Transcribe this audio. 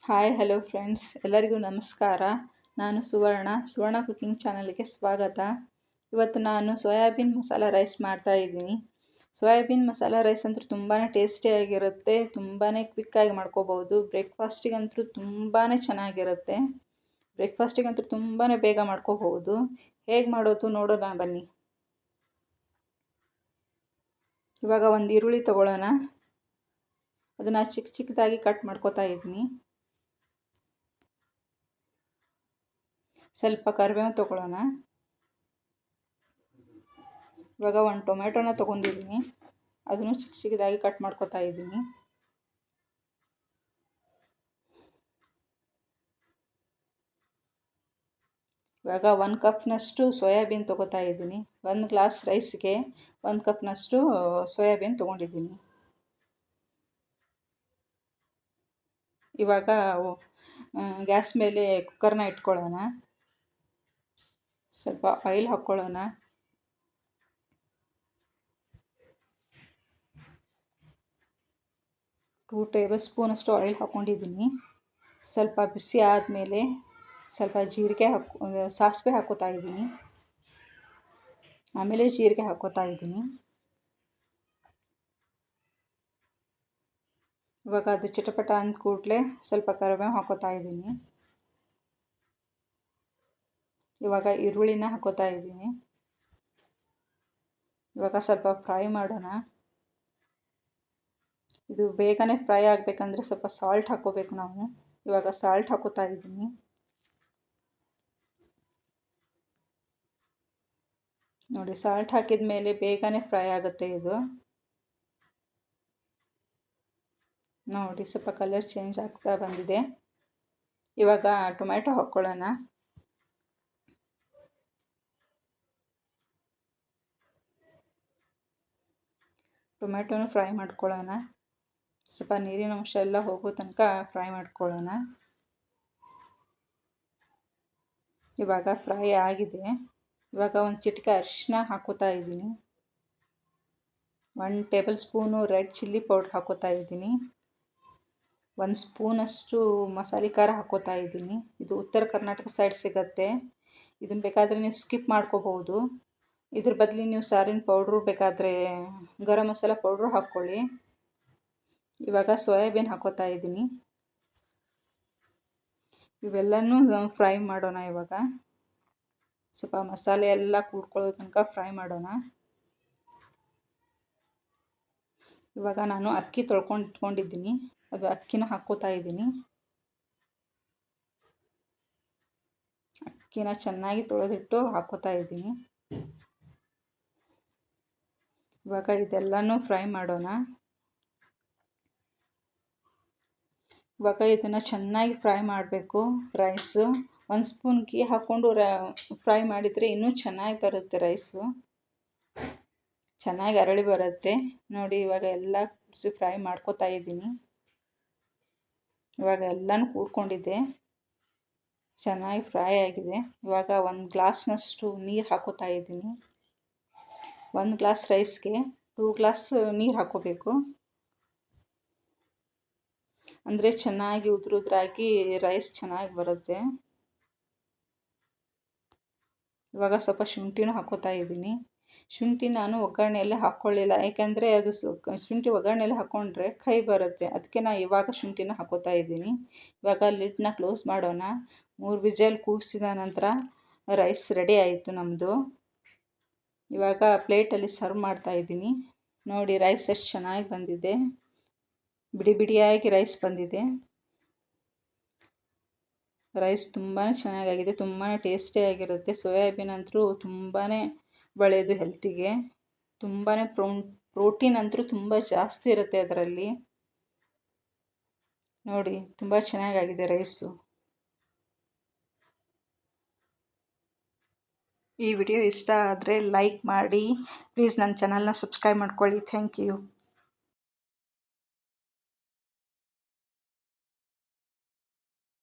Hi hello friends, ಎಲ್ಲರಿಗೂ ನಮಸ್ಕಾರ. ನಾನು ಸುವರ್ಣ ಕುಕಿಂಗ್ ಚಾನಲ್ಗೆ ಸ್ವಾಗತ. ಇವತ್ತು ನಾನು ಸೋಯಾಬೀನ್ ಮಸಾಲ ರೈಸ್ ಮಾಡ್ತಾಯಿದ್ದೀನಿ. ಸೋಯಾಬೀನ್ ಮಸಾಲ ರೈಸ್ ಅಂತೂ ತುಂಬಾ ಟೇಸ್ಟಿಯಾಗಿರುತ್ತೆ, ತುಂಬಾ ಕ್ವಿಕ್ಕಾಗಿ ಮಾಡ್ಕೋಬೋದು. ಬ್ರೇಕ್ಫಾಸ್ಟಿಗಂತೂ ತುಂಬಾ ಚೆನ್ನಾಗಿರುತ್ತೆ. ಬ್ರೇಕ್ಫಾಸ್ಟಿಗಂತೂ ತುಂಬಾ ಬೇಗ ಮಾಡ್ಕೋಬೋದು. ಹೇಗೆ ಮಾಡೋದು ನೋಡೋಣ ಬನ್ನಿ. ಇವಾಗ ಒಂದು ಈರುಳ್ಳಿ ತೊಗೊಳ್ಳೋಣ. ಅದನ್ನು ಚಿಕ್ಕ ಚಿಕ್ಕದಾಗಿ ಕಟ್ ಮಾಡ್ಕೋತಾ ಇದ್ದೀನಿ. ಸ್ವಲ್ಪ ಕರಿಬೇವು ತೊಗೊಳ್ಳೋಣ. ಇವಾಗ ಒಂದು ಟೊಮೆಟೊನ ತೊಗೊಂಡಿದ್ದೀನಿ, ಅದನ್ನು ಚಿಕ್ಕ ಚಿಕ್ಕದಾಗಿ ಕಟ್ ಮಾಡ್ಕೊತಾ ಇದ್ದೀನಿ. ಇವಾಗ 1 ಕಪ್ನಷ್ಟು ಸೋಯಾಬೀನ್ ತೊಗೋತಾ ಇದ್ದೀನಿ. 1 ಗ್ಲಾಸ್ ರೈಸ್ಗೆ 1 ಕಪ್ನಷ್ಟು ಸೋಯಾಬೀನ್ ತೊಗೊಂಡಿದ್ದೀನಿ. ಇವಾಗ ಗ್ಯಾಸ್ ಮೇಲೆ ಕುಕ್ಕರ್ನ ಇಟ್ಕೊಳ್ಳೋಣ. ಸ್ವಲ್ಪ ಆಯಿಲ್ ಹಾಕ್ಕೊಳ್ಳೋಣ. ಟೂ ಟೇಬಲ್ ಸ್ಪೂನಷ್ಟು ಆಯಿಲ್ ಹಾಕ್ಕೊಂಡಿದ್ದೀನಿ. ಸ್ವಲ್ಪ ಬಿಸಿ ಆದಮೇಲೆ ಸ್ವಲ್ಪ ಸಾಸಿವೆ ಹಾಕ್ಕೋತಾ ಇದ್ದೀನಿ. ಆಮೇಲೆ ಜೀರಿಗೆ ಹಾಕ್ಕೋತಾ ಇದ್ದೀನಿ. ಇವಾಗ ಅದು ಚಿಟಪಟ ಅಂದ ಕೂಡಲೇ ಸ್ವಲ್ಪ ಕರಿಬೇವು ಹಾಕ್ಕೋತಾ ಇದ್ದೀನಿ. ಇವಾಗ ಈರುಳ್ಳಿನ ಹಾಕ್ಕೋತಾ ಇದ್ದೀನಿ. ಇವಾಗ ಸ್ವಲ್ಪ ಫ್ರೈ ಮಾಡೋಣ. ಇದು ಬೇಗನೆ ಫ್ರೈ ಆಗಬೇಕಂದ್ರೆ ಸ್ವಲ್ಪ ಸಾಲ್ಟ್ ಹಾಕ್ಕೋಬೇಕು ನಾವು. ಇವಾಗ ಸಾಲ್ಟ್ ಹಾಕ್ಕೋತಾ ಇದ್ದೀನಿ. ನೋಡಿ, ಸಾಲ್ಟ್ ಹಾಕಿದ ಮೇಲೆ ಬೇಗನೆ ಫ್ರೈ ಆಗುತ್ತೆ ಇದು. ನೋಡಿ, ಸ್ವಲ್ಪ ಕಲರ್ ಚೇಂಜ್ ಆಗ್ತಾ ಬಂದಿದೆ. ಇವಾಗ ಟೊಮೆಟೊ ಹಾಕ್ಕೊಳ್ಳೋಣ. ಟೊಮೆಟೊನ ಫ್ರೈ ಮಾಡ್ಕೊಳ್ಳೋಣ. ಸ್ವಲ್ಪ ನೀರಿನ ಅಂಶ ಎಲ್ಲ ಹೋಗೋ ತನಕ ಫ್ರೈ ಮಾಡ್ಕೊಳ್ಳೋಣ. ಇವಾಗ ಫ್ರೈ ಆಗಿದೆ. ಇವಾಗ ಒಂದು ಚಿಟಿಕೆ ಅರಿಶಿನ ಹಾಕ್ಕೋತಾ ಇದ್ದೀನಿ. 1 table spoon red chilli powder ಹಾಕ್ಕೋತಾ ಇದ್ದೀನಿ. 1 ಸ್ಪೂನಷ್ಟು ಮಸಾಲೆ ಖಾರ ಹಾಕ್ಕೋತಾ ಇದ್ದೀನಿ. ಇದು ಉತ್ತರ ಕರ್ನಾಟಕ ಸೈಡ್ ಸಿಗುತ್ತೆ. ಇದನ್ನು ಬೇಕಾದರೆ ನೀವು ಸ್ಕಿಪ್ ಮಾಡ್ಕೋಬೋದು. ಇದ್ರ ಬದಲು ನೀವು ಸಾರಿನ ಪೌಡ್ರು ಬೇಕಾದರೆ ಗರಂ ಮಸಾಲ ಪೌಡ್ರು ಹಾಕ್ಕೊಳ್ಳಿ. ಇವಾಗ ಸೋಯಾಬೀನ್ ಹಾಕ್ಕೋತಾ ಇದ್ದೀನಿ. ಇವೆಲ್ಲನೂ ಫ್ರೈ ಮಾಡೋಣ. ಇವಾಗ ಸ್ವಲ್ಪ ಮಸಾಲೆ ಎಲ್ಲ ಕೂಡ್ಕೊಳ್ಳೋ ತನಕ ಫ್ರೈ ಮಾಡೋಣ. ಇವಾಗ ನಾನು ಅಕ್ಕಿ ತೊಳ್ಕೊಂಡು ಇಟ್ಕೊಂಡಿದ್ದೀನಿ, ಅದು ಅಕ್ಕಿನ ಹಾಕ್ಕೋತಾ ಇದ್ದೀನಿ. ಅಕ್ಕಿನ ಚೆನ್ನಾಗಿ ತೊಳೆದಿಟ್ಟು ಹಾಕ್ಕೋತಾ ಇದ್ದೀನಿ. ಇವಾಗ ಇದೆಲ್ಲನೂ ಫ್ರೈ ಮಾಡೋಣ. ಇವಾಗ ಇದನ್ನು ಚೆನ್ನಾಗಿ ಫ್ರೈ ಮಾಡಬೇಕು. ರೈಸು 1 ಸ್ಪೂನ್ ಗೀ ಹಾಕ್ಕೊಂಡು ಫ್ರೈ ಮಾಡಿದರೆ ಇನ್ನೂ ಚೆನ್ನಾಗಿ ಬರುತ್ತೆ. ರೈಸು ಚೆನ್ನಾಗಿ ಅರಳಿ ಬರುತ್ತೆ. ನೋಡಿ, ಇವಾಗ ಎಲ್ಲ ಫ್ರೈ ಮಾಡ್ಕೋತಾ ಇದ್ದೀನಿ. ಇವಾಗ ಎಲ್ಲನೂ ಕೂಡ್ಕೊಂಡಿದೆ, ಚೆನ್ನಾಗಿ ಫ್ರೈ ಆಗಿದೆ. ಇವಾಗ 1 ಗ್ಲಾಸ್ನಷ್ಟು ನೀರು ಹಾಕ್ಕೋತಾ ಇದ್ದೀನಿ. 1 ಗ್ಲಾಸ್ ರೈಸ್ಗೆ 2 ಗ್ಲಾಸ್ ನೀರು ಹಾಕ್ಕೋಬೇಕು. ಅಂದರೆ ಚೆನ್ನಾಗಿ ಉದುರಾಗಿ ರೈಸ್ ಚೆನ್ನಾಗಿ ಬರುತ್ತೆ. ಇವಾಗ ಸ್ವಲ್ಪ ಶುಂಠಿನೂ ಹಾಕ್ಕೋತಾ ಇದ್ದೀನಿ. ಶುಂಠಿ ನಾನು ಒಗ್ಗರಣೆಯಲ್ಲೇ ಹಾಕ್ಕೊಳ್ಳಿಲ್ಲ, ಯಾಕೆಂದರೆ ಅದು ಶುಂಠಿ ಒಗ್ಗರಣೆಯಲ್ಲಿ ಹಾಕ್ಕೊಂಡ್ರೆ ಕಹಿ ಬರುತ್ತೆ. ಅದಕ್ಕೆ ನಾನು ಇವಾಗ ಶುಂಠಿನ ಹಾಕ್ಕೋತಾ ಇದ್ದೀನಿ. ಇವಾಗ ಲಿಡ್ನ ಕ್ಲೋಸ್ ಮಾಡೋಣ. 3 ವಿಜಲ್ ಕೂಗಿಸಿದ ನಂತರ ರೈಸ್ ರೆಡಿ ಆಯಿತು ನಮ್ಮದು. ಇವಾಗ ಪ್ಲೇಟಲ್ಲಿ ಸರ್ವ್ ಮಾಡ್ತಾ ಇದ್ದೀನಿ. ನೋಡಿ, ರೈಸ್ ಎಷ್ಟು ಚೆನ್ನಾಗಿ ಬಂದಿದೆ. ಬಿಡಿ ಬಿಡಿಯಾಗಿ ರೈಸ್ ಬಂದಿದೆ. ರೈಸ್ ತುಂಬಾ ಚೆನ್ನಾಗಾಗಿದೆ, ತುಂಬಾ ಟೇಸ್ಟಿಯಾಗಿರುತ್ತೆ. ಸೋಯಾಬೀನ್ ಅಂತೂ ತುಂಬಾ ಒಳ್ಳೆಯದು ಹೆಲ್ತಿಗೆ. ತುಂಬಾ ಪ್ರೋಟೀನ್ ಅಂತೂ ತುಂಬ ಜಾಸ್ತಿ ಇರುತ್ತೆ ಅದರಲ್ಲಿ. ನೋಡಿ, ತುಂಬ ಚೆನ್ನಾಗಾಗಿದೆ ರೈಸು. ಈ ವಿಡಿಯೋ ಇಷ್ಟ ಆದರೆ ಲೈಕ್ ಮಾಡಿ, ಪ್ಲೀಸ್ ನನ್ನ ಚಾನಲ್ನ ಸಬ್ಸ್ಕ್ರೈಬ್ ಮಾಡ್ಕೊಳ್ಳಿ. Thank you.